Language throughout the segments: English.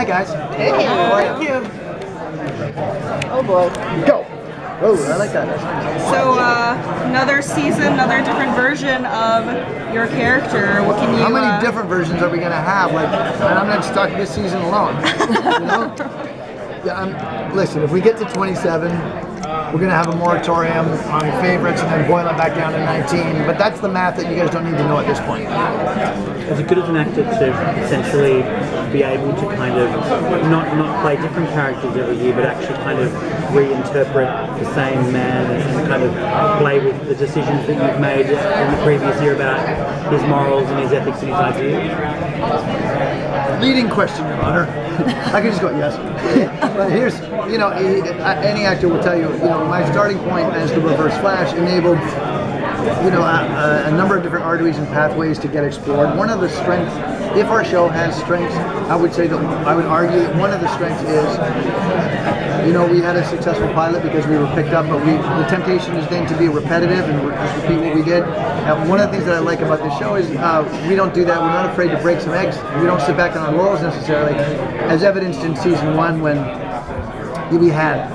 Hi guys. Hey. Thank you. Oh boy. Go. Oh, I like that. So another season, another different version of your character. What can you? How many different versions are we gonna have? Like, and I'm not stuck this season alone. You know? Yeah. Listen, if we get to 27, we're gonna have a moratorium on favorites and then boil it back down to 19. But that's the math that you guys don't need to know at this point. Is it good as an actor to essentially be able to kind of not play different characters every year, but actually kind of reinterpret the same man and kind of play with the decisions that you've made in the previous year about his morals and his ethics and his ideas? Leading question, Your Honor. I can just go yes. But here's, you know, any actor will tell you, you know, my starting point as the Reverse Flash enabled, you know, a number of different arteries and pathways to get explored. One of the strengths, if our show has strengths, I would say that I would argue that one of the strengths is, you know, we had a successful pilot because we were picked up, but the temptation is then to be repetitive and just repeat what we did. And one of the things that I like about this show is we don't do that. We're not afraid to break some eggs. We don't sit back on our laurels necessarily, as evidenced in season 1 when we had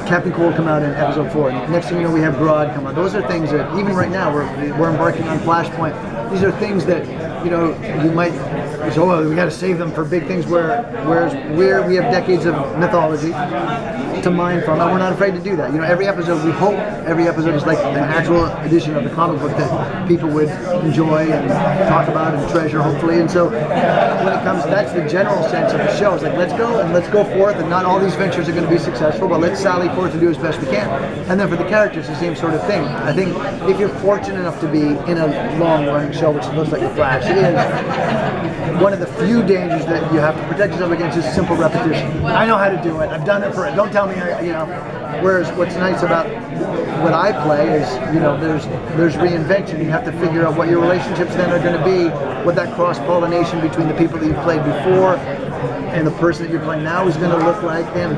Captain Cole come out in episode 4. Next thing you know, we have Grodd come out. Those are things that even right now we're embarking on Flashpoint. These are things that, you know, you might say, oh, we got to save them for big things. Whereas we have decades of mythology to mine from, and we're not afraid to do that. You know, every episode, we hope every episode is like an actual edition of the comic book that people would enjoy and talk about and treasure, hopefully. And so when it comes, that's the general sense of the show. It's like, let's go and let's go forth, and not all these ventures are going to be successful, but let's sally forth to do as best we can. And then for the characters, the same sort of thing. I think if you're fortunate enough to be in a long-running show, which looks like The Flash, it is one of the few dangers that you have to protect yourself against is simple repetition. I know how to do it. I've done it for it. Don't tell me, you know. Whereas what's nice about what I play is, you know, there's reinvention. You have to figure out what your relationships then are going to be, what that cross-pollination between the people that you've played before and the person that you're playing now is going to look like. And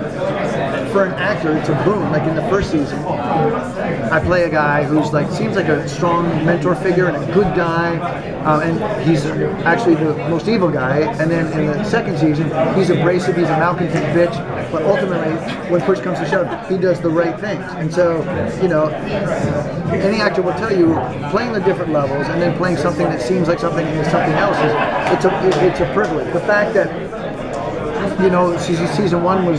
for an actor, it's a boon. Like in the first season, I play a guy who's like, seems like a strong mentor figure and a good guy, and he's actually the most evil guy. And then in the second season, he's abrasive, he's a malcontent bitch, but ultimately, when push comes to shove, he does the right things. And so, you know, any actor will tell you, playing the different levels and then playing something that seems like something and is something else, it's a privilege. The fact that, you know, season 1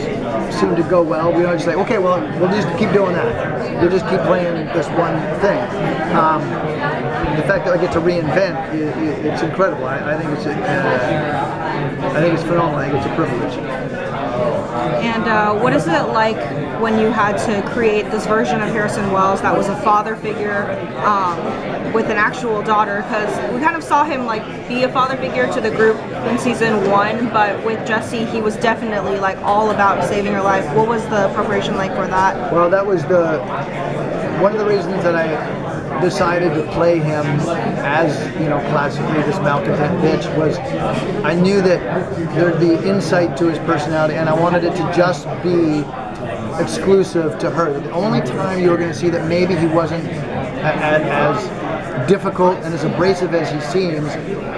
seemed to go well. We don't just say, okay, well, we'll just keep doing that. We'll just keep playing this one thing. The fact that I get to reinvent, it's incredible. I think it's phenomenal. I think it's a privilege. And what is it like when you had to create this version of Harrison Wells that was a father figure with an actual daughter? Because we kind of saw him like be a father figure to the group in season 1, but with Jessie, he was definitely like all about saving her life. What was the preparation like for that? Well, that was one of the reasons that I decided to play him as, you know, classically this malcontent bitch was I knew that there'd be insight to his personality, and I wanted it to just be exclusive to her. The only time you were going to see that maybe he wasn't as difficult and as abrasive as he seems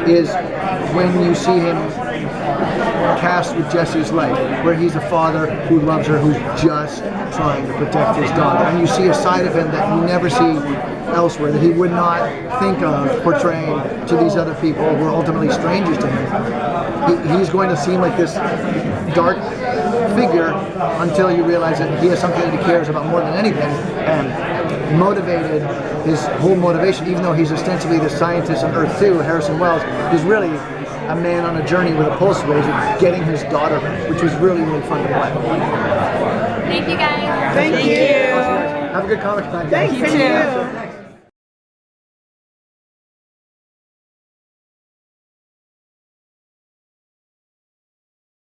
is when you see him cast with Jesse's life, where he's a father who loves her, who's just trying to protect his daughter. And you see a side of him that you never see elsewhere, that he would not think of portraying to these other people who are ultimately strangers to him. He's going to seem like this dark figure until you realize that he has something that he cares about more than anything, and motivated, his whole motivation, even though he's ostensibly the scientist on Earth 2, Harrison Wells, is really a man on a journey with a pulse razor getting his daughter, which was really, really fun to play. Thank you guys. Thank you. Have a good comic night, guys. Thank you too.